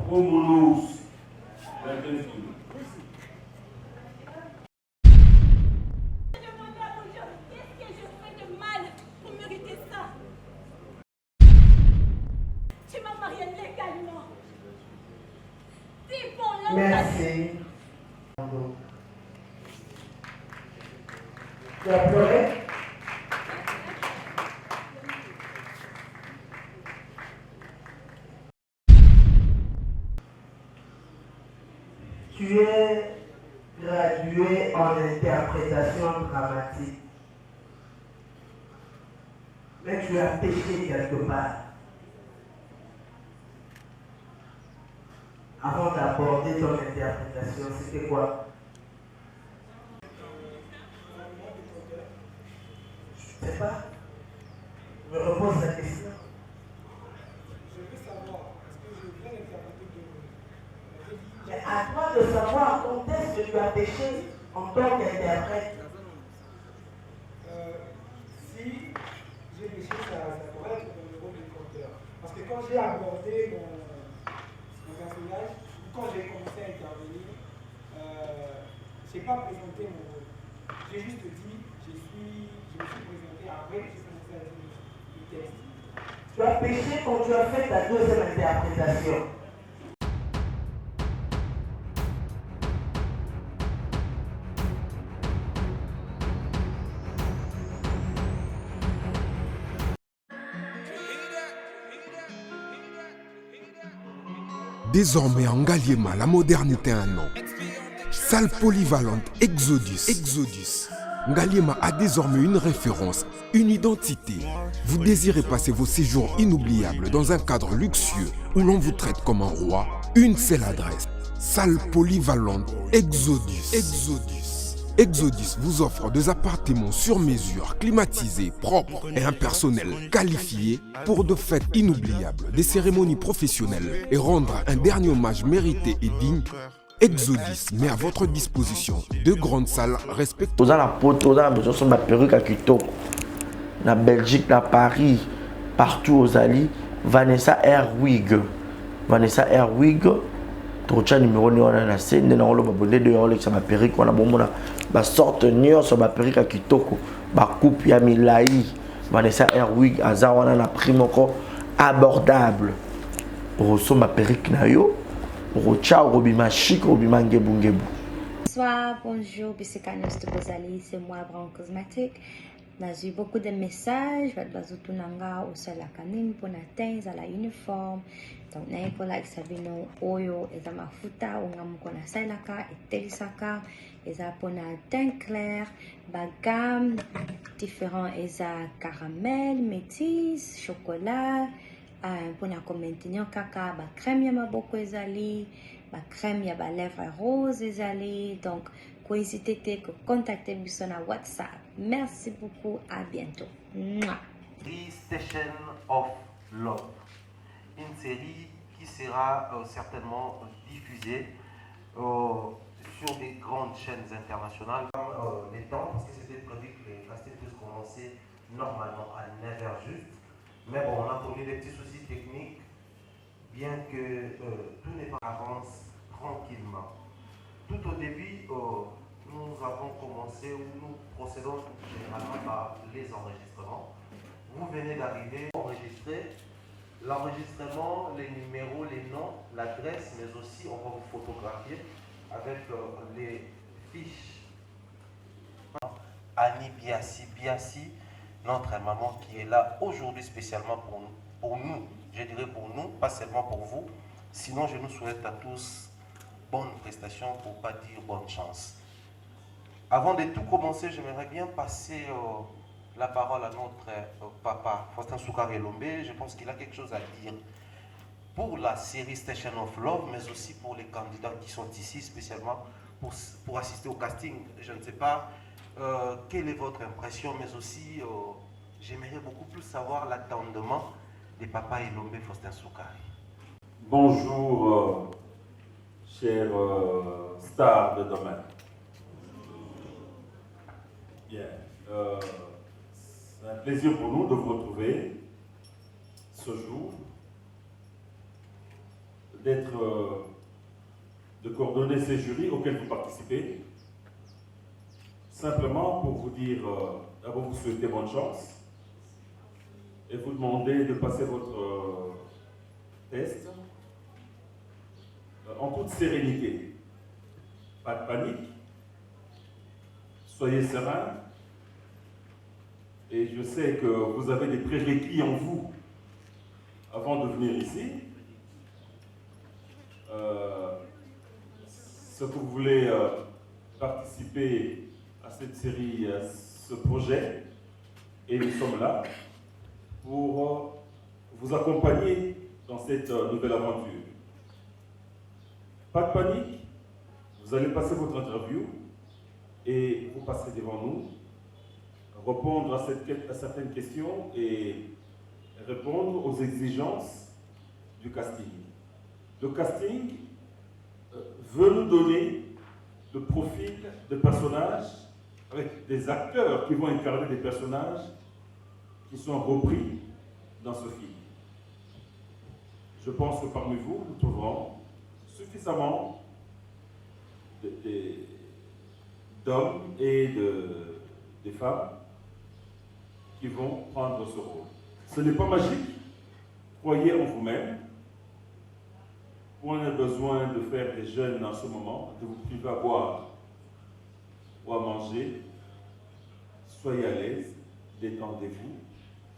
Romulus. Merci. Tu as pleuré? Tu es gradué en interprétation dramatique. Mais tu as péché quelque part. Avant d'aborder ton interprétation, c'était quoi? Je ne sais pas. Je me repose la question. Je veux savoir, est-ce que je viens d'interpréter de Mais à toi de savoir quand est-ce que tu as péché en tant qu'interprète. Si j'ai péché, ça pourrait être dans le rôle du conteur. Parce que quand j'ai abordé mon personnage, quand j'ai commencé à intervenir, je n'ai pas présenté mon rôle. J'ai juste dit, je me suis présenté après que j'ai commencé à dire le texte. Tu as péché quand tu as fait ta deuxième interprétation. Désormais en Ngaliema, la modernité a un nom. Salle polyvalente Exodus. Ngaliema a désormais une référence, une identité. Vous désirez passer vos séjours inoubliables dans un cadre luxueux où l'on vous traite comme un roi? Une seule adresse. Salle polyvalente Exodus vous offre des appartements sur mesure, climatisés, propres et un personnel qualifié pour de fêtes inoubliables, des cérémonies professionnelles et rendre un dernier hommage mérité et digne. Exodus met à votre disposition deux grandes salles respectueuses. Dans la poto, dans la perruque à Kitoko, na Belgique, na Paris, partout aux alliés, Vanessa Airwig, Trocha numéro 9 on a la scène, on a bonnet de Rolex sur ma perruque, on a bon ma sorte nuit sur ma perruque à Kitoko, ma coupe ya Milai, Vanessa Airwig, Azar on a la prime encore abordable. Rosso ma perruque na yo, Rocha Robima chic, Robima ngebu. Bonsoir, bonjour, Bissekanos de Bozali, c'est moi, Brown Cosmétique. J'ai eu beaucoup de messages, Bazutunanga, au sol la canine, pour atteindre à la uniforme. Donc, n'a pas like Sabino, Oyo, et Zamafuta, ou Namukona Sailaka, et Telisaka, et Zapona teint clair, bagam, différents, et caramel, métis, chocolat, pour maintenir caca, crème yama beaucoup ezali, crème yaba lèvres rose ezali, donc, n'hésitez que contacter sur WhatsApp. Merci beaucoup, à bientôt. The Station of Love, une série qui sera certainement diffusée sur des grandes chaînes internationales. Les temps, parce que c'était prévu que les castings puissent commencer normalement à 9h juste. Mais bon, on a connu des petits soucis techniques, bien que tout n'est pas avance tranquillement. Tout au début, nous avons commencé, ou nous procédons généralement par les enregistrements. Vous venez d'arriver, enregistrer l'enregistrement, les numéros, les noms, l'adresse, mais aussi on va vous photographier avec les fiches. Annie Biassi, notre maman qui est là aujourd'hui spécialement pour nous, je dirais pour nous, pas seulement pour vous. Sinon, je nous souhaite à tous bonne prestation, pour ne pas dire bonne chance. Avant de tout commencer, j'aimerais bien passer la parole à notre papa, Faustin Soukari Lombe. Je pense qu'il a quelque chose à dire pour la série Station of Love, mais aussi pour les candidats qui sont ici, spécialement pour assister au casting. Je ne sais pas quelle est votre impression, mais aussi j'aimerais beaucoup plus savoir l'attendement des papas Elombe Faustin Soukari. Bonjour, chers stars de domaine. Bien. C'est un plaisir pour nous de vous retrouver ce jour. de coordonner ces jurys auxquels vous participez. Simplement pour vous dire, d'abord vous souhaiter bonne chance et vous demander de passer votre test en toute sérénité. Pas de panique, soyez serein et je sais que vous avez des prérequis en vous avant de venir ici. Ce que vous voulez participer à cette série, à ce projet, et nous sommes là pour vous accompagner dans cette nouvelle aventure. Pas de panique, vous allez passer votre interview et vous passerez devant nous, répondre à certaines questions et répondre aux exigences du casting. Le casting veut nous donner le profil de personnages avec des acteurs qui vont incarner des personnages qui sont repris dans ce film. Je pense que parmi vous, nous trouverons suffisamment d'hommes et de femmes qui vont prendre ce rôle. Ce n'est pas magique, croyez en vous-même. Point de besoin de faire des jeûnes en ce moment, de vous priver à boire ou à manger. Soyez à l'aise, détendez-vous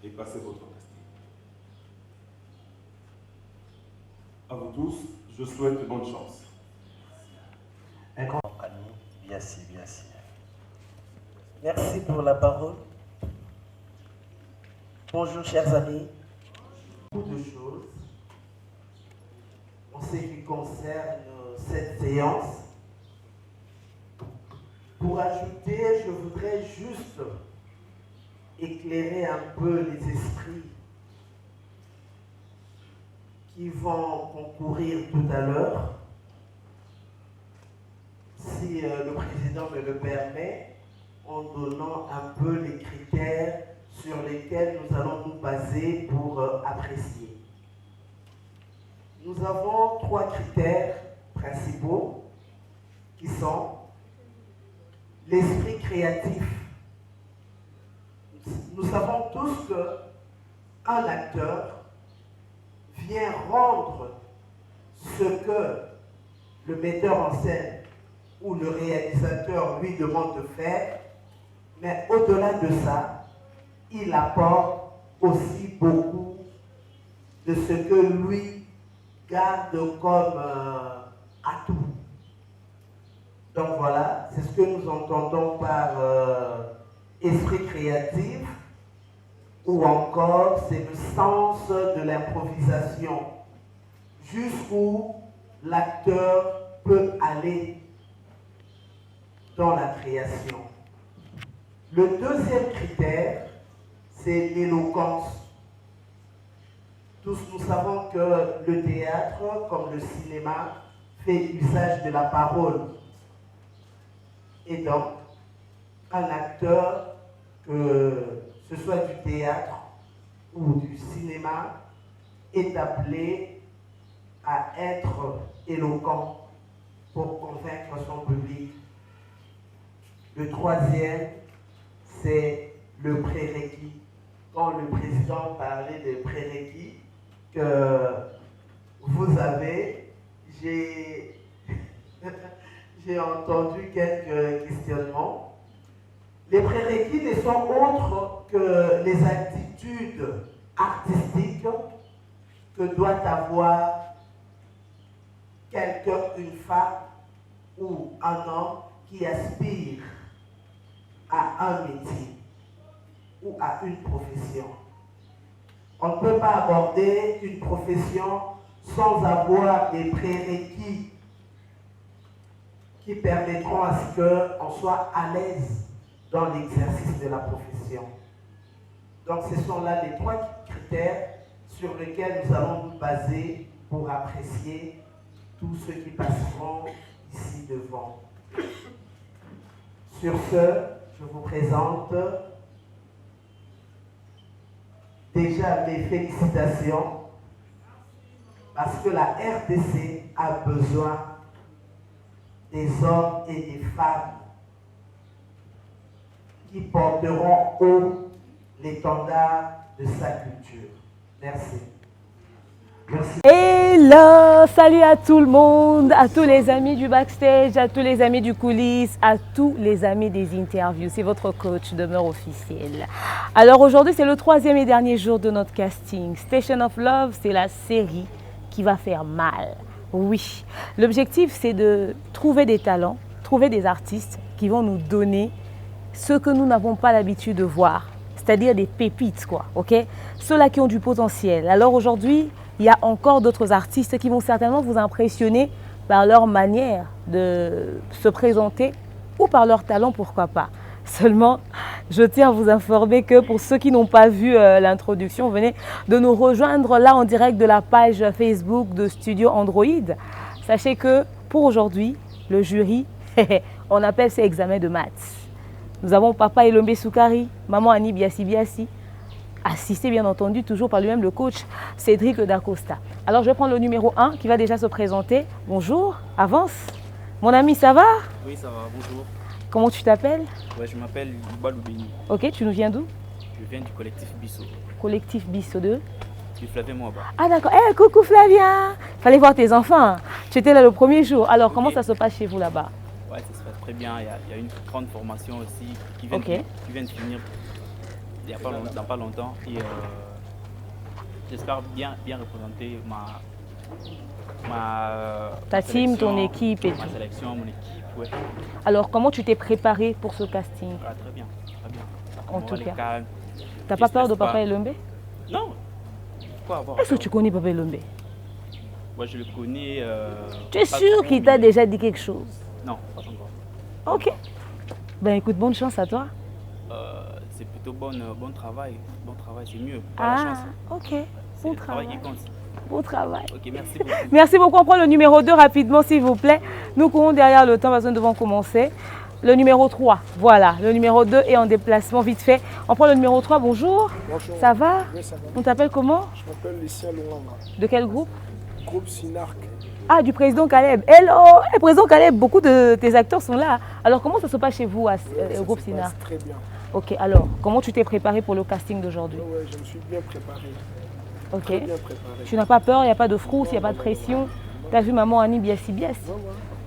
et passez votre casting. À vous tous, je souhaite bonne chance. Un grand ami, bien sûr. Merci pour la parole. Bonjour chers amis. Beaucoup de choses en ce qui concerne cette séance. Pour ajouter, je voudrais juste éclairer un peu les esprits qui vont concourir tout à l'heure. Si le président me le permet, en donnant un peu les critères sur lesquels nous allons nous baser pour apprécier. Nous avons 3 critères principaux qui sont l'esprit créatif. Nous savons tous qu'un acteur vient rendre ce que le metteur en scène ou le réalisateur lui demande de faire, mais au-delà de ça, il apporte aussi beaucoup de ce que lui garde comme atout. Donc voilà, c'est ce que nous entendons par esprit créatif, ou encore c'est le sens de l'improvisation, jusqu'où l'acteur peut aller dans la création. Le deuxième critère, c'est l'éloquence. Tous nous savons que le théâtre, comme le cinéma, fait usage de la parole. Et donc, un acteur, que ce soit du théâtre ou du cinéma, est appelé à être éloquent pour convaincre son public. Le troisième, c'est le prérequis. Quand le président parlait des prérequis que vous avez, j'ai entendu quelques questionnements. Les prérequis ne sont autres que les attitudes artistiques que doit avoir quelqu'un, une femme ou un homme qui aspire à un métier ou à une profession. On ne peut pas aborder une profession sans avoir des prérequis qui permettront à ce qu'on soit à l'aise dans l'exercice de la profession. Donc ce sont là les 3 critères sur lesquels nous allons nous baser pour apprécier tous ceux qui passeront ici devant. Sur ce, je vous présente déjà mes félicitations Parce que la RDC a besoin des hommes et des femmes qui porteront haut l'étendard de sa culture. Merci. Merci. Hello, salut à tout le monde, à tous les amis du backstage, à tous les amis du coulisses, à tous les amis des interviews. C'est votre coach demeure officiel. Alors aujourd'hui, c'est le 3e et dernier jour de notre casting. Station of Love, c'est la série qui va faire mal. Oui, l'objectif, c'est de trouver des talents, trouver des artistes qui vont nous donner ce que nous n'avons pas l'habitude de voir, c'est-à-dire des pépites, quoi, ok? Ceux-là qui ont du potentiel. Alors aujourd'hui, il y a encore d'autres artistes qui vont certainement vous impressionner par leur manière de se présenter ou par leur talent, pourquoi pas. Seulement, je tiens à vous informer que pour ceux qui n'ont pas vu l'introduction, venez de nous rejoindre là en direct de la page Facebook de Studio Android. Sachez que pour aujourd'hui, le jury, on appelle ces examens de maths. Nous avons Papa Elombe Soukari, Maman Annie Biassi Biassi, assisté bien entendu toujours par lui-même le coach Cédric Dacosta. Alors je vais prendre le numéro 1 qui va déjà se présenter. Bonjour, avance. Mon ami, ça va? Oui, ça va, bonjour. Comment tu t'appelles? Ouais, je m'appelle Ibalou Béni. Ok, tu nous viens d'où? Je viens du collectif Bissot. Collectif Bissot 2. Du Flavien Moaba. Ah d'accord, hey, coucou Flavien. Fallait voir tes enfants. Tu étais là le premier jour. Alors okay. Comment ça se passe chez vous là-bas? Ouais, ça se passe très bien. Il y a une grande formation aussi qui vient, qui vient de finir il y a pas longtemps, dans pas longtemps. Et j'espère bien représenter ta team, ton équipe et ma sélection, mon équipe, ouais. Alors, comment tu t'es préparé pour ce casting? Ah, très bien, très bien. En tout cas. T'as pas peur de Papa Elombe? Non. Est-ce que tu connais Papa Elombe? Moi, je le connais. Tu es sûr qu'il t'a déjà dit quelque chose? Non, pas encore. Ok. Ben écoute, bonne chance à toi. C'est plutôt bon travail. Bon travail, c'est mieux. Pas la chance. Ok. Bon travail. Qui compte. Bon travail. Ok, merci beaucoup. Merci beaucoup. On prend le numéro 2 rapidement, s'il vous plaît. Nous courons derrière le temps parce que nous devons commencer. Le numéro 3, voilà. Le numéro 2 est en déplacement vite fait. On prend le numéro 3. Bonjour. Bonjour. Ça va? Oui, ça va. On t'appelle comment? Je m'appelle Lucien Louanga. De quel groupe? Groupe Sinarc. Ah, du président Caleb. Hello! Hey, président Caleb, beaucoup de tes acteurs sont là. Alors, comment ça se passe chez vous au groupe Sinarc? Très bien. Ok, alors, comment tu t'es préparé pour le casting d'aujourd'hui? Oui, je me suis bien préparé. Ok. Très bien préparé. Tu n'as pas peur, il n'y a pas de frousse, il n'y a pas de pression. Tu as vu maman Annie Biassi Biassi.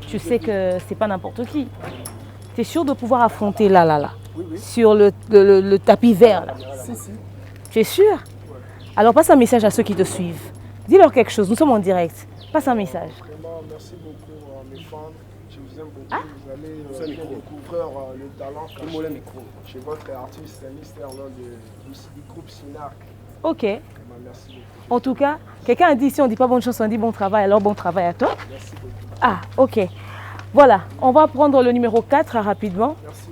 Tu sais que c'est pas n'importe qui. Tu es sûr de pouvoir affronter là. Oui. Sur le tapis vert là? Si. Tu es sûr? Alors, passe un message à ceux qui te suivent. Dis-leur quelque chose, nous sommes en direct. Passe un message. Vraiment, merci beaucoup à mes fans. Je vous aime beaucoup. Vous allez découvrir le talent chez votre artiste, Mystère du groupe Sinarc. Ok. Vraiment, merci beaucoup. En tout cas, quelqu'un a dit ici, on ne dit pas bonne chance, on dit bon travail. Alors, bon travail à toi. Merci beaucoup. Ah, ok. Voilà, on va prendre le numéro 4 rapidement. Merci.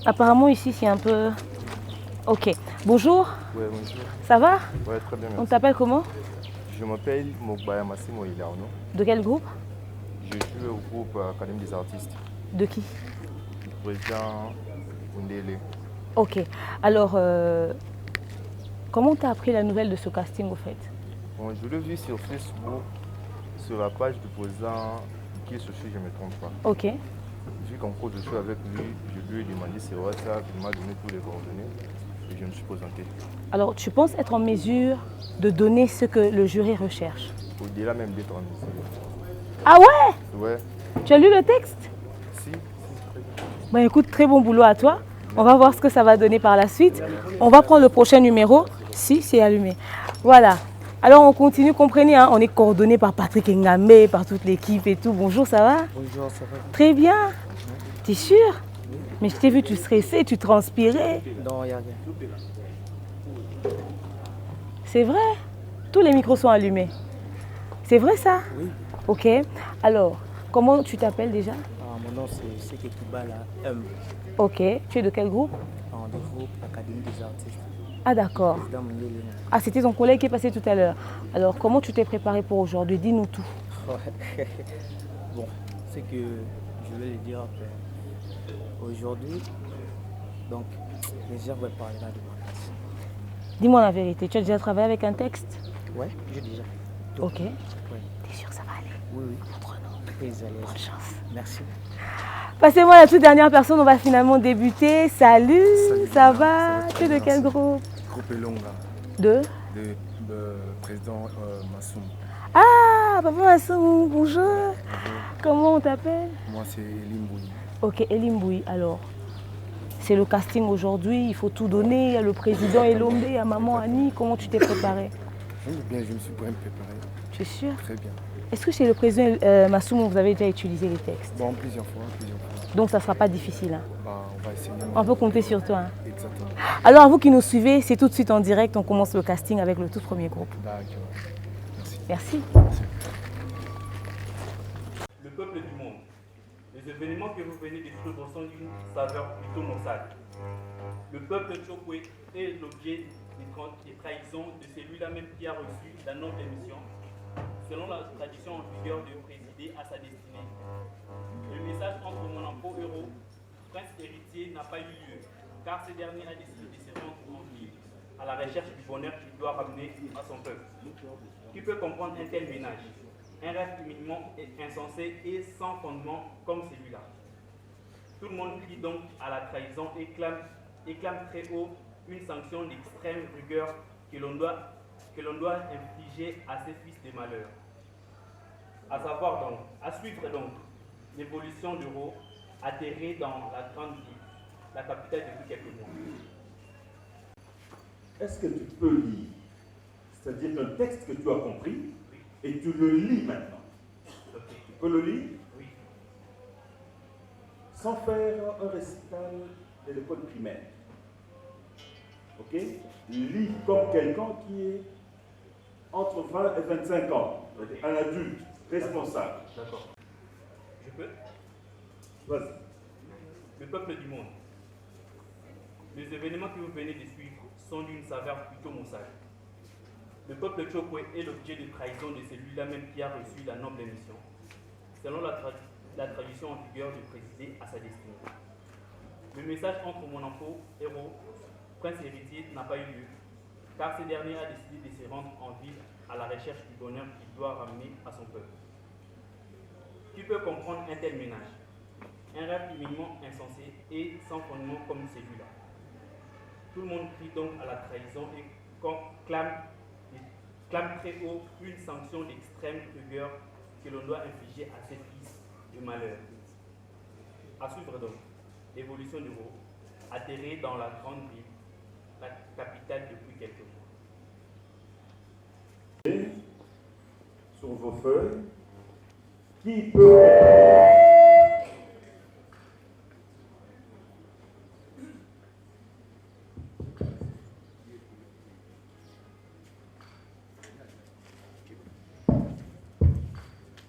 Apparemment, ici, c'est un peu... Ok. Bonjour. Oui, bonjour. Ça va? Oui, très bien, merci. On t'appelle comment? Je m'appelle Mogbaya Massimo Ilarno. De quel groupe? Je joue au groupe Académie des artistes. De qui? Du président Undele. Ok. Alors, comment tu as appris la nouvelle de ce casting au fait? Bon, je l'ai vu sur Facebook, sur la page du président qui se suit, je ne me trompe pas. Ok. Vu qu'en cours je suis avec lui, je lui ai demandé sur WhatsApp, il m'a donné tous les coordonnées et je me suis présenté. Alors, tu penses être en mesure de donner ce que le jury recherche? Au-delà même d'être en mesure. Ah ouais? Ouais. Tu as lu le texte? Si, très bien. Bah écoute, très bon boulot à toi. On va voir ce que ça va donner par la suite. On va prendre le prochain numéro. Si, c'est allumé. Voilà. Alors on continue, comprenez, hein, on est coordonné par Patrick Ngamé, par toute l'équipe et tout. Bonjour, ça va? Bonjour, ça va? Très bien. T'es sûr? Mais je t'ai vu, tu stressais, tu transpirais. Non, il n'y a rien. C'est vrai? Tous les micros sont allumés. C'est vrai ça? Oui. Ok. Alors, comment tu t'appelles déjà? Mon nom c'est Sekekibala M. Ok. Tu es de quel groupe? Du groupe Académie des artistes. Ah d'accord. Ah, c'était ton collègue qui est passé tout à l'heure. Alors, comment tu t'es préparé pour aujourd'hui? Dis-nous tout. Bon, c'est que je vais le dire aujourd'hui. Donc, les gens vont parler là de ma classe. Dis-moi la vérité, tu as déjà travaillé avec un texte? Ouais, j'ai déjà. Ok. Ouais. T'es sûr que ça va aller? Oui, oui. Notre nom. Très à l'aise. Bonne chance. Merci. Passez-moi la toute dernière personne, on va finalement débuter. Salut, ça va? Tu es de quel groupe? Groupe Elonga. De président Massoum. Ah, papa Massoum, bonjour. Comment on t'appelle? Moi, c'est Elimboui. Ok, Elimboui, alors. C'est le casting aujourd'hui, il faut tout donner. Il y a le président Elombe, il y a maman Annie. Comment tu t'es préparé? Bien, je me suis bien préparé. Tu es sûr? Très bien. Est-ce que chez le président Massoum, vous avez déjà utilisé les textes? Bon, plusieurs fois. Donc ça ne sera pas difficile. Hein? Bah, on va essayer. On peut compter sur toi. Hein? Exactement. Alors, à vous qui nous suivez, c'est tout de suite en direct. On commence le casting avec le tout premier groupe. D'accord. Merci. Le peuple du monde. Les événements que vous venez de suivre sont d'une saveur plutôt maussade. Le peuple Tchokwe est l'objet des trahisons de celui-là même qui a reçu la noble émission, selon la tradition en vigueur de présider à sa destinée. Le message entre Monampo héros, prince héritier, n'a pas eu lieu, car ce dernier a décidé de se rendre en ville, à la recherche du bonheur qu'il doit ramener à son peuple. Qui peut comprendre un tel ménage? Un rêve humiliant et insensé et sans fondement comme celui-là. Tout le monde crie donc à la trahison et clame très haut une sanction d'extrême rigueur que l'on doit infliger à ces fils de malheur. À savoir donc, à suivre donc l'évolution du roi atterré dans la grande ville, la capitale depuis quelques mois. Est-ce que tu peux lire, c'est-à-dire un texte que tu as compris, et tu le lis maintenant? Okay. Tu peux le lire? Oui. Sans faire un récital de l'école primaire. Ok? Lis comme quelqu'un qui est entre 20 et 25 ans, un adulte responsable. D'accord. Je peux? Vas-y. Le peuple du monde. Les événements que vous venez de suivre sont d'une saveur plutôt maussade. Le peuple Tchokwe est l'objet de trahison de celui-là même qui a reçu la noble émission, selon la tradition en vigueur de présider à sa destinée. Le message entre Monampo, héros, prince héritier n'a pas eu lieu, car ce dernier a décidé de se rendre en ville à la recherche du bonheur qu'il doit ramener à son peuple. Qui peut comprendre un tel ménage? Un rêve humiliant, insensé et sans fondement comme celui-là. Tout le monde crie donc à la trahison et clame très haut une sanction d'extrême rigueur que l'on doit infliger à ces fils de malheur. À suivre donc l'évolution du roi, atterré dans la grande ville, la capitale depuis quelques mois. Sur vos feuilles, qui peut...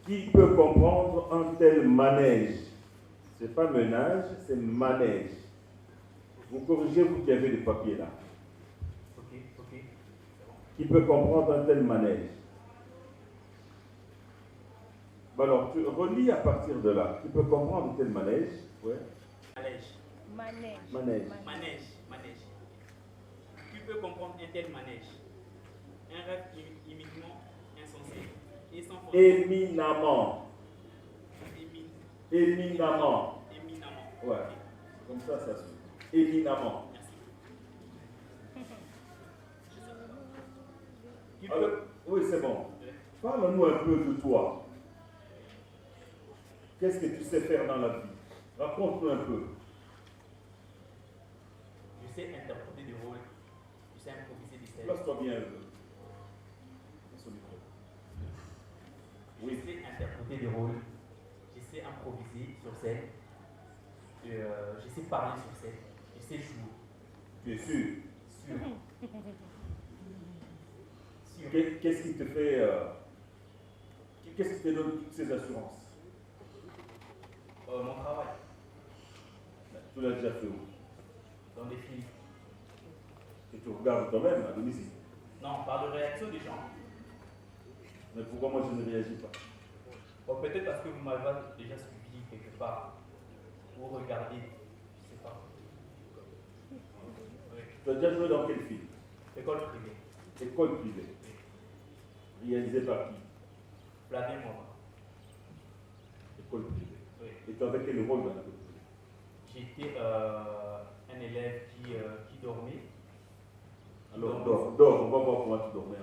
Qui peut comprendre un tel manège? Ce n'est pas ménage, c'est manège. Vous corrigez, vous qui avez des papiers là. Ok. Qui peut comprendre un tel manège? Bon, alors, tu relis à partir de là. Qui peut comprendre un tel manège? Ouais. Manège. Qui peut comprendre un tel manège? Un rêve immigrant, insensé et sans fondement. Éminemment. Ouais. Comme ça se fait. Éminemment. Alors, oui, c'est bon. Parle-nous un peu de toi. Qu'est-ce que tu sais faire dans la vie? Raconte-nous un peu. Je sais interpréter des rôles. Je sais improviser des scènes. Place-toi bien un peu. Oui. Je sais interpréter des rôles. Je sais improviser sur scène. Je sais parler sur scène. Je sais jouer. Tu es sûr? Sûr. Qu'est-ce qui te fait... qu'est-ce qui te donne toutes ces assurances? Mon travail. Tu l'as déjà fait où? Dans des films. Et tu regardes toi-même à domicile? Non, par de réaction des gens. Mais pourquoi moi je ne réagis pas? Bon, peut-être parce que vous m'avez déjà suivi quelque part. Ou regardé. Je ne sais pas. Tu as déjà joué dans quel film? École privée. École privée. Réalisée par qui? Flavien Mora. École privée. Oui. Et tu avais quel rôle dans l'école privée? J'étais un élève qui dormait. Alors, dors, on va voir comment tu dormais.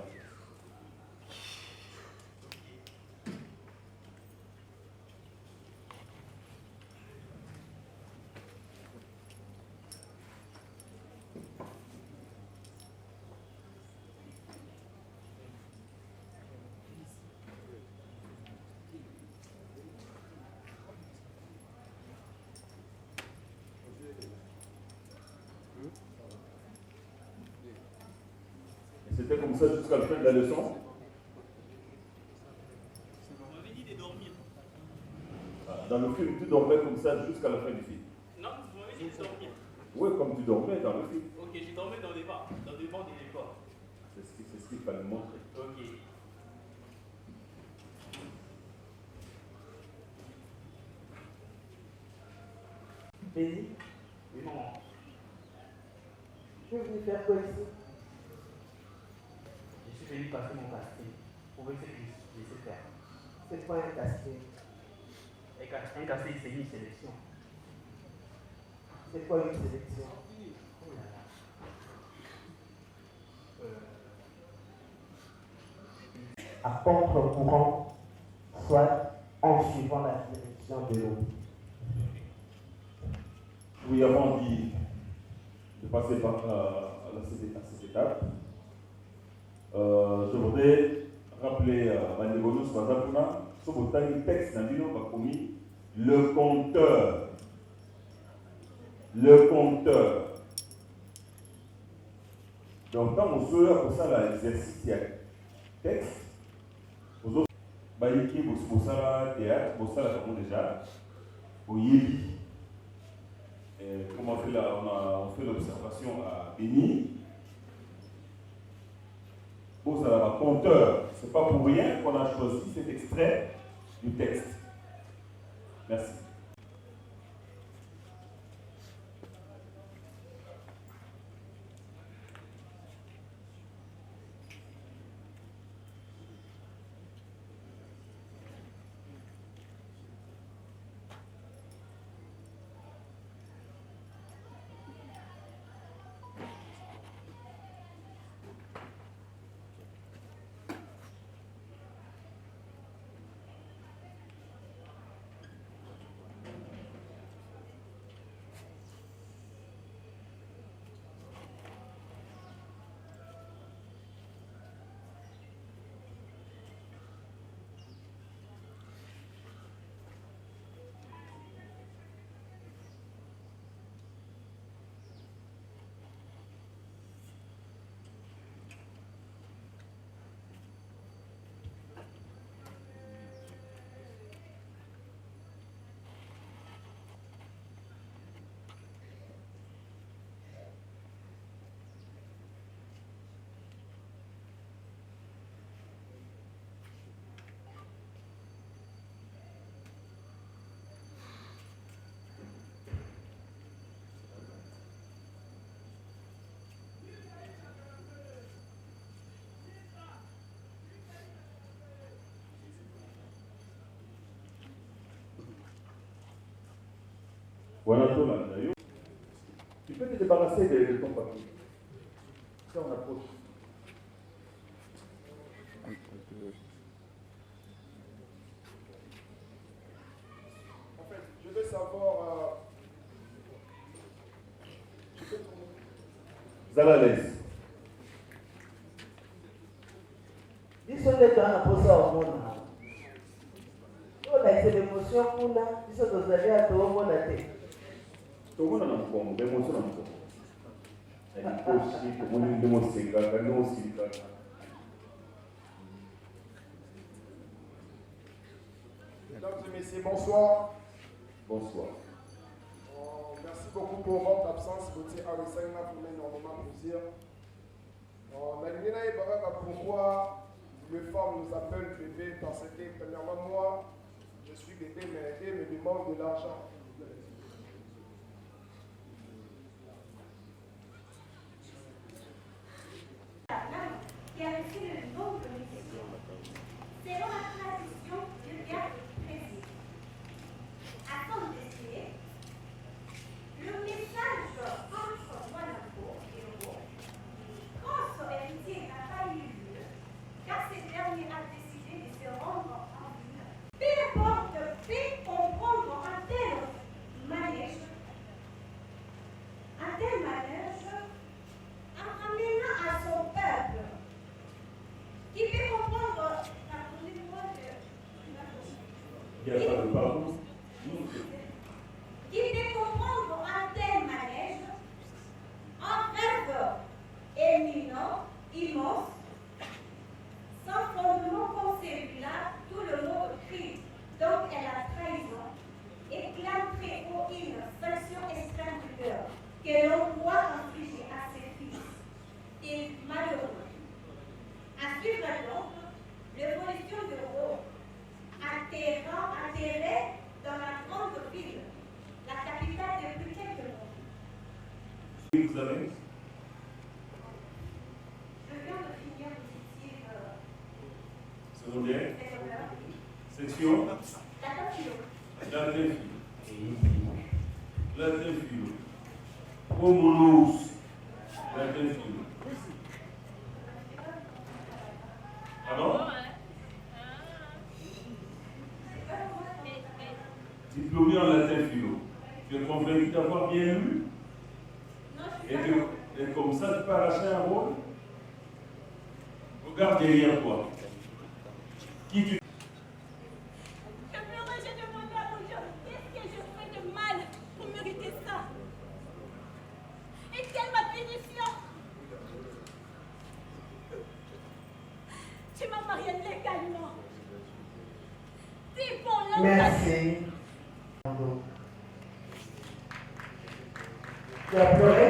C'était comme ça jusqu'à la fin de la leçon. On m'avait dit de dormir. Dans le film, tu dormais comme ça jusqu'à la fin du film. Non, vous m'avez dit de dormir. Oui, comme tu dormais dans le film. Ok, j'ai dormi dans des bancs des écoles. C'est ce qu'il fallait montrer. Ok. Béni, Oui, maman. tu es venu faire quoi ici? Je suis venu passer mon casting. Pour voir ce que je sais faire. C'est quoi un casting? Un casting, c'est une sélection. C'est quoi une sélection? Oh là là. À contre-courant, soit en suivant la direction de l'eau. Oui, avant de passer par à cette étape, je voudrais rappeler Bandégonos Mazapuna, sur le texte d'un bilan qui a commis le compteur. Le compteur. Donc, quand on se pour ça, l'exercice, il y a texte. Aux autres, Bayiki, pour ça, théâtre, pour ça, déjà, au Yébi. Comme on fait l'observation à Béni, vous avez un compteur. Ce n'est pas pour rien qu'on a choisi cet extrait du texte. Merci. Voilà tout là. Tu peux te débarrasser de ton papier. Ça, on approche. En fait, je veux savoir. Zalalaise. Biso nde toza na posa omona. Olakisa l'émotion kuna, biso tozali atomona te. Tomona na mukongo, d'émotion na mukongo. Elikoshi, tomoni nde mosekaka, nde mosilikaka. Mesdames et messieurs, bonsoir. Bonsoir. Merci beaucoup pour votre absence. Gauthier Arissaïna pour énormément plaisir. Pourquoi les femmes nous appellent bébé? Parce que, premièrement, moi, je suis bébé, mais elles me demandent de l'argent. Il n'y a pas de parcours. Qui fait comprendre un tel manège, un rêve éminent, immense, sans fondement comme celui-là, tout le monde crie. Donc elle a trahison et clame très haut une sanction extrême du cœur que l'on doit infliger à ses fils et malheureux. À suivre donc l'évolution de Rome, atterré dans la grande ville, la capitale depuis quelques mois. Oui, vous avez? Je viens de finir l'objectif Secondaire? secondaire. Section? La Latin philo. Homonos. Latin philo. Pardon? Diplômé en latin philo. Tu es convaincu d'avoir bien lu? Et comme ça, tu peux arracher un rôle? Regarde derrière toi. Qui tu... Je pleurais, j'ai demandé à mon Dieu, qu'est-ce que je fais de mal pour mériter ça? Et quelle ma punition? Tu m'as marié légalement. C'est pour l'homme. Merci. Tu as pleuré?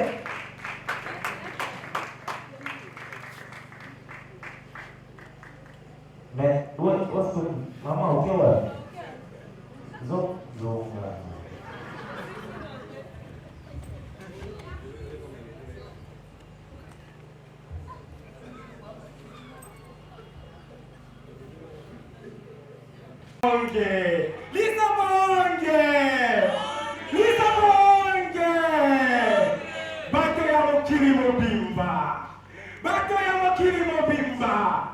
Mais, où est-ce que... Maman, ok, ouais. Zo, Bato ya mokili mobimba. Bato ya mokili mobimba.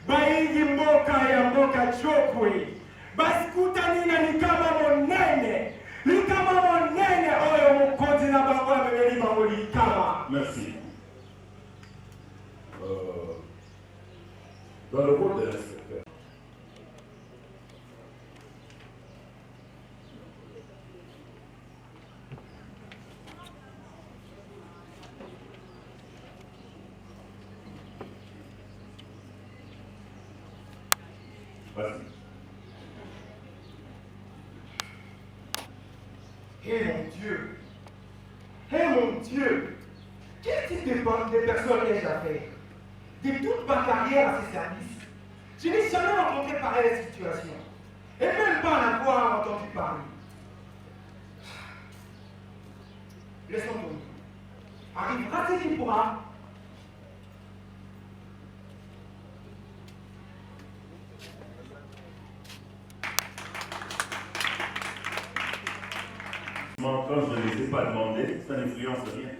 Baingi mboka ya mboka chokwe. Basikutanina ni kama monene. Ni kama monene oyo mukoti na bango amemeli bango likama. Merci. Dans le rôle de l'inspecteur, vas-y. Eh mon Dieu! Eh mon Dieu! Quel type de personne ai-je affaire? De toute ma carrière à ces services, je n'ai jamais rencontré pareille situation. Et même pas en avoir entendu parler. Laissons tomber. Arrivera ce qui pourra. Quand je ne les ai pas demandé, ça n'influence rien.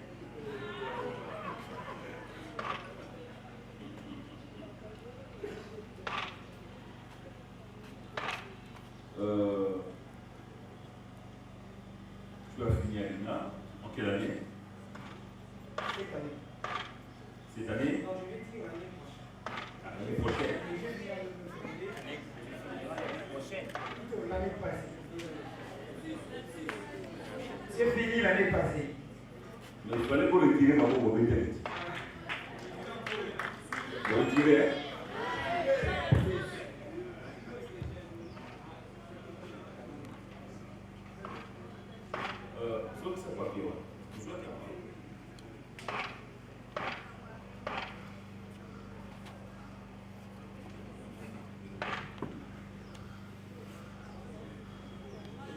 Tu as fini à l'INA en quelle année? Cette année. Cette année? Non, je vais dire l'année prochaine. L'année prochaine. Plutôt l'année passée. J'ai fini l'année passée. Mais il fallait qu'on retire ma mauvaise tête. Le retirer, hein? Sauf que c'est pas pire.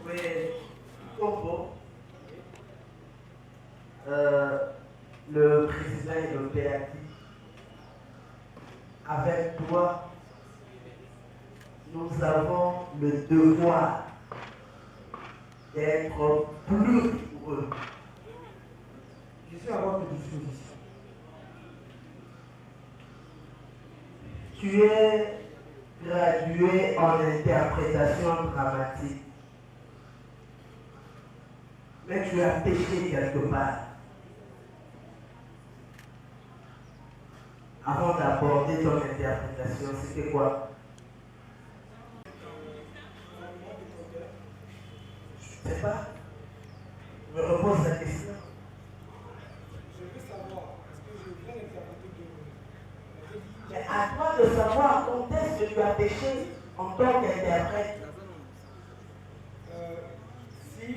Oui, Combo. Le président et le PAT, avec toi, nous avons le devoir d'être plus rigoureux. Je suis à votre disposition. Tu es gradué en interprétation dramatique, mais tu as péché quelque part. Avant d'aborder ton interprétation, c'était quoi? pas? Je me repose la question. Je veux savoir, est-ce que je viens d'interpréter de... Mais à toi de savoir quand est-ce que tu as péché en tant qu'interprète. Si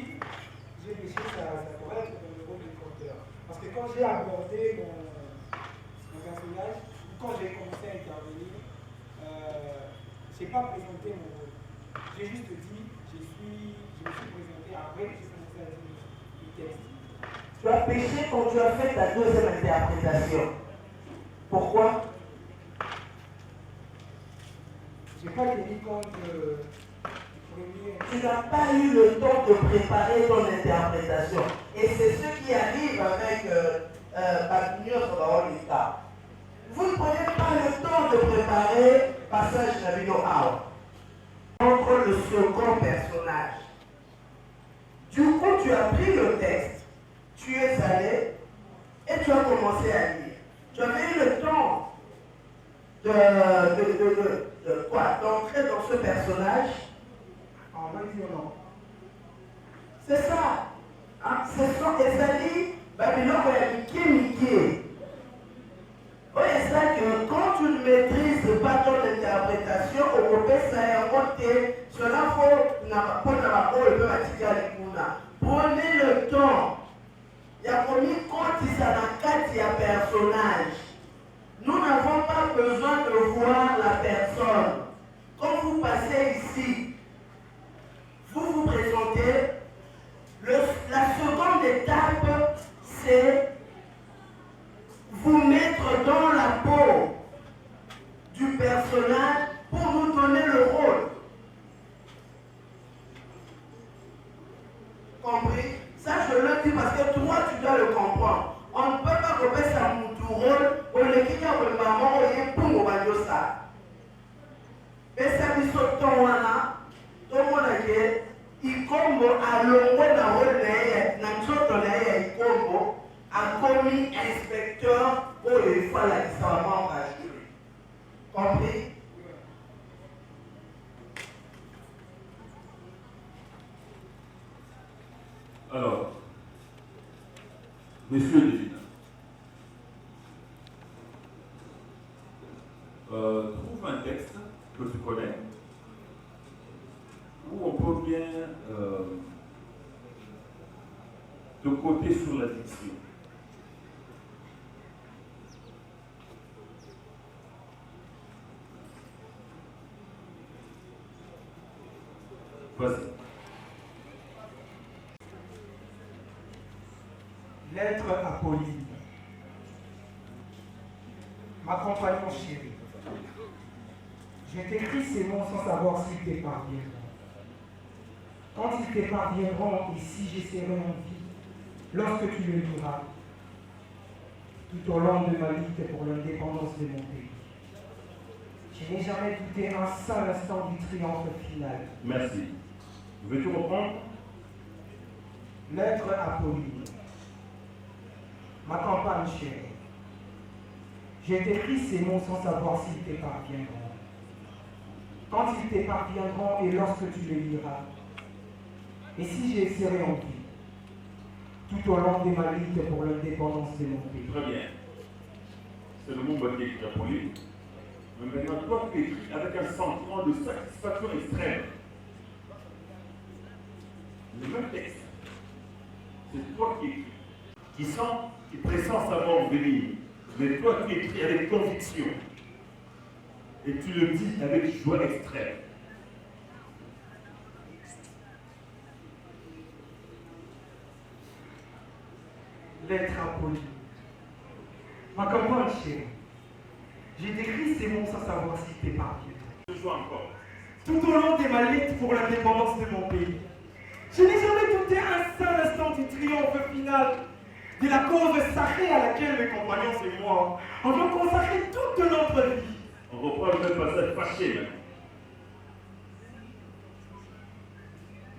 j'ai péché, ça pourrait être dans le rôle du conteur. Parce que quand j'ai abordé mon personnage, quand j'ai commencé à intervenir, je n'ai pas présenté mon rôle. J'ai juste dit, je me suis présenté après, j'ai commencé à dire le texte. Tu as péché quand tu as fait ta deuxième interprétation. Pourquoi? Je n'ai pas tenu compte du premier. Tu n'as pas eu le temps de préparer ton interprétation. Et c'est ce qui arrive avec Bagnur Sobaolita. Vous ne prenez pas le temps de préparer passage Nabino Awa entre le second personnage. Du coup, tu as pris le texte, tu es allé et tu as commencé à lire. Tu avais eu le temps d'entrer dans ce personnage. En vrai, non. C'est ça. Hein? C'est ça. Ezali, Babylone, Mickey. Oui, c'est ça que quand tu ne maîtrises pas ton interprétation, au Européen, ça est en côté. Cela faut prenez le temps. Il y a commis quand il y a personnage. Nous n'avons pas besoin de voir la personne. Quand vous passez ici, vous vous présentez. La seconde étape, c'est vous mettre dans la peau du personnage pour nous donner le rôle. Compris? Ça, je le dis parce que toi, tu dois le comprendre. On ne peut pas repérer ça mon rôle au l'équipe de maman ou pour mon ça. Mais ça, il saute ton wana, tout le monde a dit, il combo à l'ongwe na rôle na nzoto na ye il combo a commis inspecteur pour les fois la discernement rassuré. Compris? Alors, Monsieur le Président, trouve un texte que tu connais où on peut bien te coter sur la diction. Vas-y. Lettre à Pauline. Ma compagnon chérie, je t'écris ces mots sans savoir s'ils te parviendront. Quand ils te parviendront et si j'essaierai en vie, lorsque tu le liras, tout au long de ma lutte pour l'indépendance de mon pays. Je n'ai jamais douté un seul instant du triomphe final. Merci. Veux-tu reprendre? Lettre à Pauline. Ma campagne chérie, je t'écris ces mots sans savoir s'ils te parviendront. Quand ils te parviendront et lorsque tu les liras, et si j'essaierai en vie, tout au long de ma lutte pour l'indépendance de mon pays. Très bien. C'est le mot qui est poli. Mais maintenant, toi qui écris avec un sentiment de satisfaction extrême. Le même texte. C'est toi qui écris. Qui pressent sa mort venir. Mais toi qui écris avec conviction. Et tu le dis avec joie extrême. Lettre à Pauline. Ma campagne chérie, j'ai décrit ces mots sans savoir s'ils te parviendront. Je joue encore. Tout au long de ma lutte pour l'indépendance de mon pays, je n'ai jamais douté un seul instant du triomphe final de la cause sacrée à laquelle mes compagnons et moi avons consacré toute notre vie. On reprend le même passage fâché maintenant.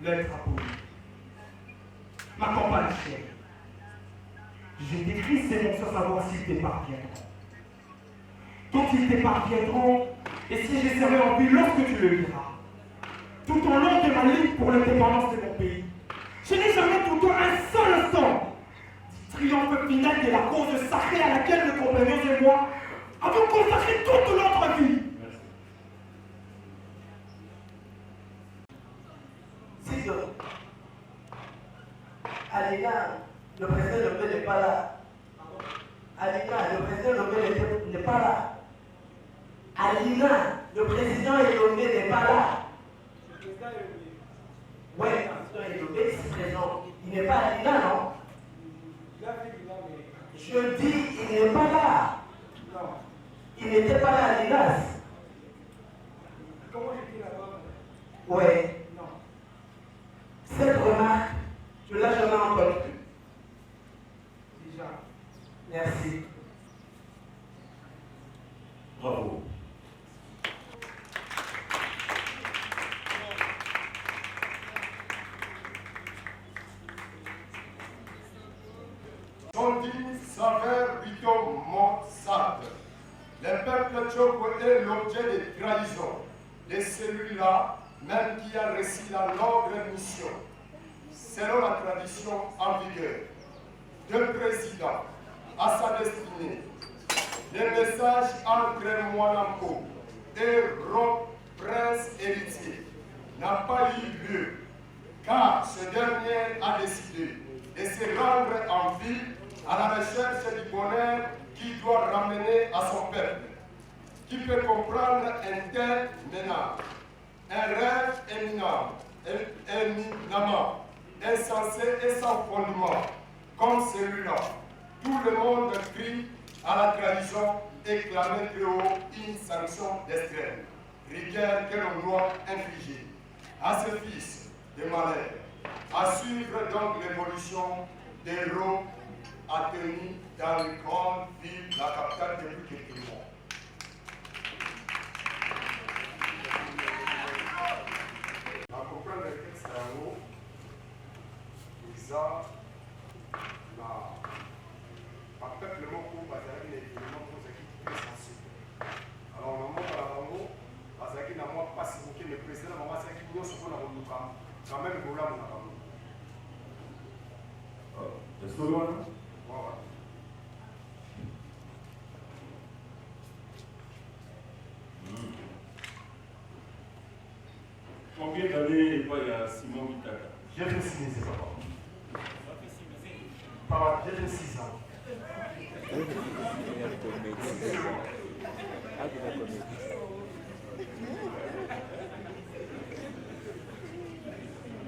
Lettre à Pauline. Ma campagne chérie, je décris ces mots sans savoir s'ils te parviendront. Quand ils te parviendront, et si j'essaierai en vie lorsque tu le liras, tout au long de ma lutte pour l'indépendance de mon pays, Je n'ai jamais douté un seul instant du triomphe final de la cause sacrée à laquelle mes compagnons et moi avons consacré toute notre vie. Si Alina, le président Lomé n'est pas là. Alina, le président Lomé n'est pas là. Alina, le président Lomé n'est pas là. Oui, le président Lomé est présent. Il n'est pas Alina, non? Je dis, il n'est pas là. Il n'était pas là, Alinas. Comment j'étais là-bas? Oui. Non. Cette remarque, je ne l'ai jamais entendue. Déjà. Merci. Bravo. Sondi Saver Vito Mossad. Le peuple Tchoko est l'objet de trahison de celui-là même qui a reçu la noble mission. Selon la tradition en vigueur, deux présidents à sa destinée, le message entre Mwanampo et Rob, prince héritier, n'a pas eu lieu, car ce dernier a décidé de se rendre en ville à la recherche du bonheur qu'il doit ramener à son peuple. Qui peut comprendre un tel ménage, un rêve éminemment insensé et sans fondement, comme celui-là. Tout le monde crie à la trahison et clame très haut une sanction d'extrême, rigueur que l'on doit infliger à ce fils de malheur, à suivre donc l'évolution des héros attenus dans les grandes villes, la capitale depuis quelques mois. À comprendre le texte en haut, ça, par peuple moko, bazalaki na événement kozaki très sensible. Alors na moko na bango bazalaki na mwa pasi moke, mais président na bango azalaki nyonso mpona koluka quand même bolamu na bango. Esolo wana? Combien d'années il y a Simon Mitaka? J'ai fait 6 ans, papa. Papa, j'ai fait 6 ans.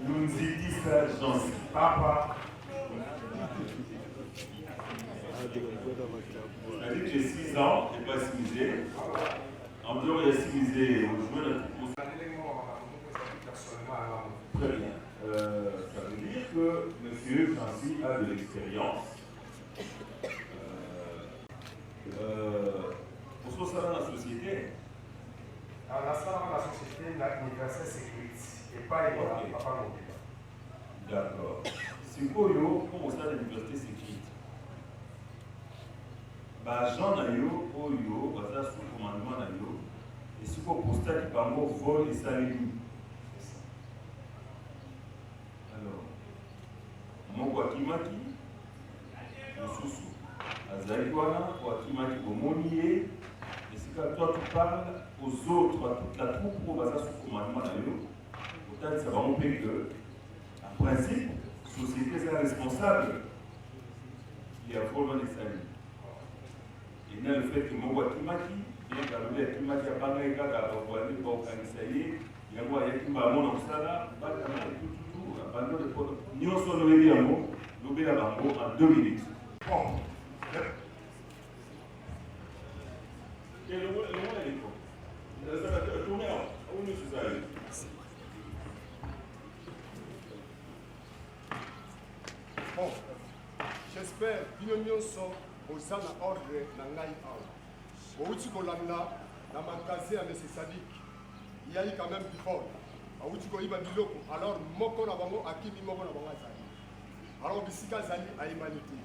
Nous nous dit ça, Jean. Papa. C'est-à-dire que j'ai 6 ans, je n'ai pas simisé. En dehors, il y a simisé au joueur de Très bien. Ça veut dire que M. Chancy a de l'expérience. Pour ce dans la société. Dans la société, l'université sécurité et pas les papa non. D'accord. C'est quoi, comme au sein de l'université sécurité? Jean Nayo, Oyo, baza sous commandement Nayo, et ce qu'on constate du Bango vol et salut. Alors, mon Wakimaki, le sous-sous, Azaïwana, Wakimaki, Omonié, et c'est quand toi tu parles aux autres, à toute la troupe pour baza sous commandement Nayo, autant ça va montrer que, en principe, la société est responsable. Il y a vraiment des saluts. Et là, le fait que mon Wakimaki, bien que le Kimaki a pas mal de cas à voir, il va organiser, il y a moi, il y a qui m'a mon obsala, tout, abandon de photos. Nous sommes nommés à mot, nous sommes en 2 minutes. Bon. Et le mot est quoi? Ça va tourner où nous sommes allés? Bon, j'espère que nous sommes aux ordre na ngai awa. Outi kolanda na makazi ya Monsieur Sadik. Il y a eu quand même du vol. Outi koyiba biloko. Alors moko na bango akimi moko na bango azali. Alors bisika zali a humanité.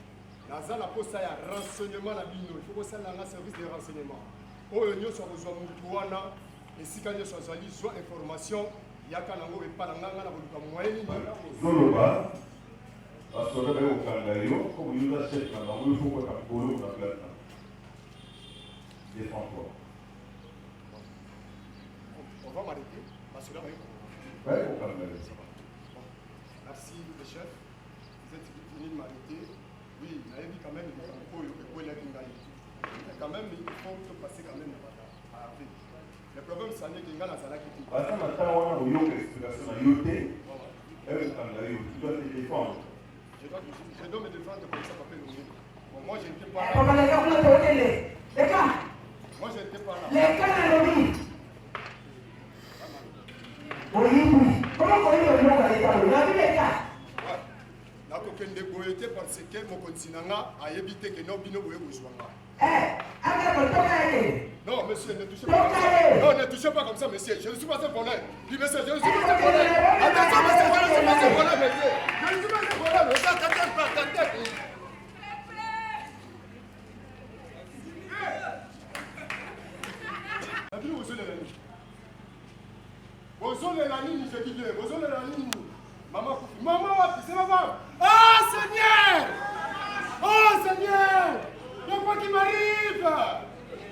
Naza la posa ya renseignement na bino. Il faut que ça na service de renseignement. Oyo nyoso kozwa mutu wana esika nyoso azali zwa information Zoloba, parce que vous avez au Canada, comme vous avez acheté, il faut que vous ayez défends-toi. On va m'arrêter, parce que là, oui, au Canada. Merci, le chef. Vous êtes venu m'arrêter. Oui, il a dit quand même, il quand même, il faut passer quand même à Afrique. Le problème, c'est que les gens ont la critique. Parce que maintenant, on a une explication à yoter. Tu dois te défendre. Je dois me défendre comme ça, papa Lomé. Bon, moi, je n'étais pas là. Comment les gars, Moi, je n'étais pas là. Les gars, oui. Comment on dit le nom de l'État? Il a vu les gars. La coquine de Boyete parce que mon continent a évité que nos bino boye boujouanga. Non, monsieur, ne touchez pas comme ça. Non, ne touchez pas comme ça, monsieur. Je ne suis pas un voleur. Puis, monsieur, je ne suis pas un voleur. Attention, monsieur, je ne suis pas un voleur, monsieur. Je ne suis pas un voleur, monsieur. Attendez. Je dis bien, maman, c'est ma femme. Ah, Seigneur! Oh, Seigneur! Il y a quoi qui m'arrive?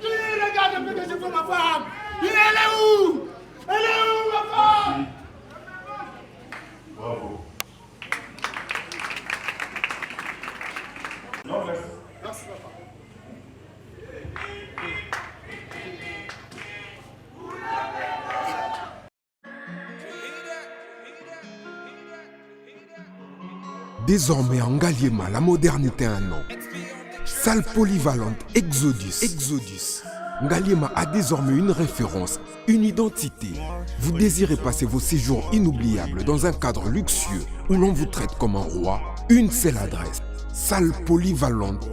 Il regarde un peu que je fais ma femme. Elle est où? Elle est où, ma femme? Bravo. Non, merci. Merci, papa. Désormais en Ngaliema, la modernité a un nom. Salle polyvalente Exodus. Ngaliema a désormais une référence, une identité. Vous désirez passer vos séjours inoubliables dans un cadre luxueux où l'on vous traite comme un roi? Une seule adresse. Salle polyvalente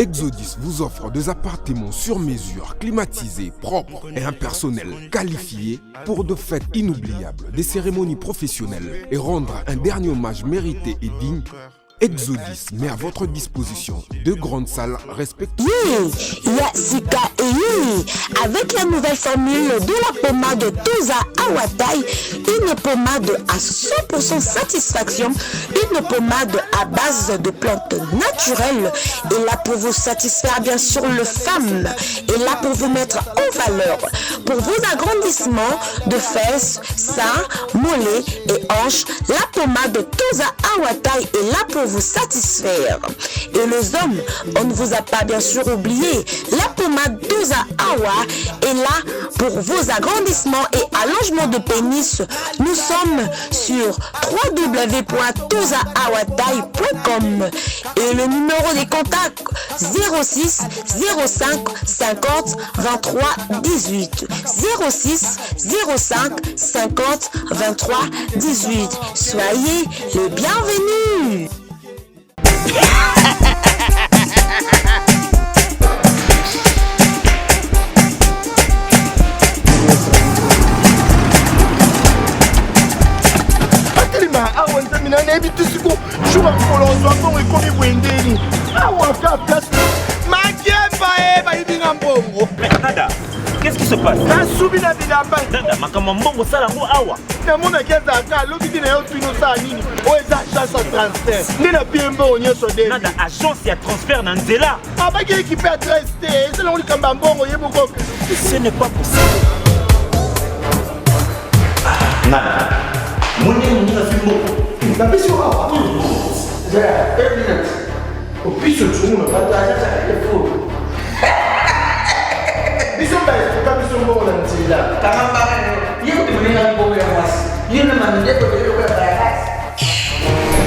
Exodus vous offre des appartements sur mesure, climatisés, propres et un personnel qualifié pour de fêtes inoubliables, des cérémonies professionnelles et rendre un dernier hommage mérité et digne. Exodus met à votre disposition deux grandes salles respectives. Yasika et Yumi, avec la nouvelle formule de la pommade Toza Awatai, une pommade à 100% satisfaction, une pommade à base de plantes naturelles, et là pour vous satisfaire bien sûr le femme, et là pour vous mettre en valeur, pour vos agrandissements de fesses, seins, mollets et hanches, la pommade Toza Awatai est là pour vous satisfaire. Et les hommes, on ne vous a pas bien sûr oublié, la pommade Toza Awa est là pour vos agrandissements et allongements de pénis. Nous sommes sur www.tozaawatai.com et le numéro des contacts 06 05 50 23 18 06 05 50 23 18. Soyez les bienvenus. awa nzamina nayebi tisiko shuka kolonzwa mbongo ekomi bwendeni awa ka place makemba bayibinga mbongo. Nada, qu'est-ce qui se passe? nasubi na bilamba Nada, makambo mbongo salango awa namonaki ezalaka lobi na yo tino osala nini oyo eza agence ya transfert nde na pie mbongo nyonso de Nada, agence ya transfert na nzela abaki ekipe adresse te ezalango likambo ya mbongo ye moko. Ce n'est pas possible. Nada, mwenye mwenye fimbo napesi awa opiso tumu na pata biso baesuka biso mbongo na nzela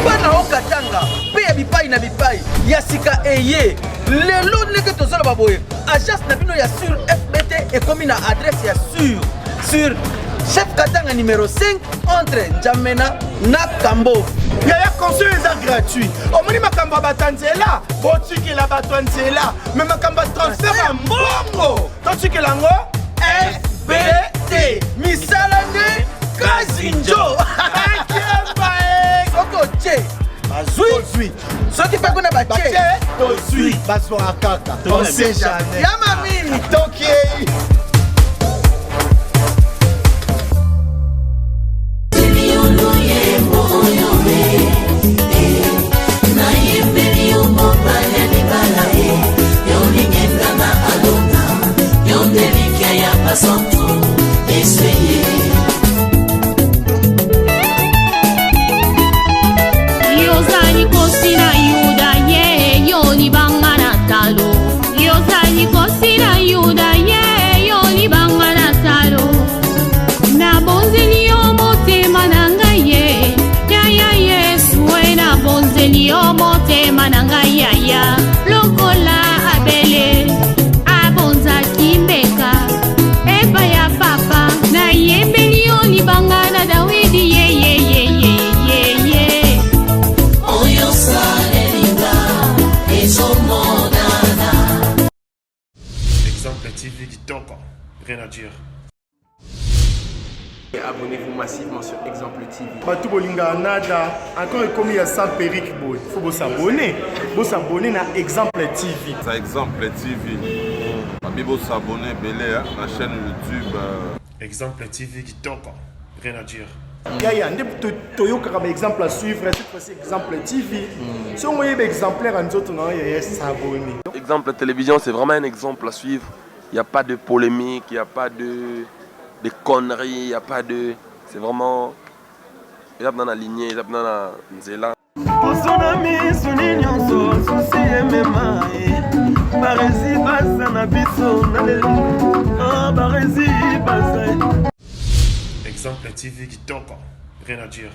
bana okatanga mpe ya bipai na bipai ya sika eye lelo ndenge tozoloba boye agence na bino ya sur fbt ekomi na adresse ya sur chef katanga numéro 5 entre Njamena na Kambo. Yaya conseil eza gratuit. Omoni makambo ya bato nzela botikela bato ya nzela me makambo ya transfert ya mbongo totikela yango FBT misala nde kazinjo akemba soko tie bazwi soki mpe kuna batie tozwi bazwaka kaka on sait jamais ya mamini tokei Exemple TV Kitoko, rien à dire. Abonnez-vous massivement sur Exemple TV. Batou Bolinga Nada, encore comme il y a ça Péric Boy. Il faut s'abonner. Vous s'abonner à Exemple TV. C'est Exemple TV. Vous s'abonner à la chaîne YouTube. Exemple TV Kitoko, rien à dire. Il y a un exemple à suivre, cette fois-ci Exemple TV. Si on voit exemplaire en autres, il y a s'abonner. Exemple télévision, c'est vraiment un exemple à suivre. Il n'y a pas de polémique, il n'y a pas de conneries, il n'y a pas de... C'est vraiment... Il y a dans la lignée, il y a dans la nzela. Exemple TV Kitoko, rien à dire.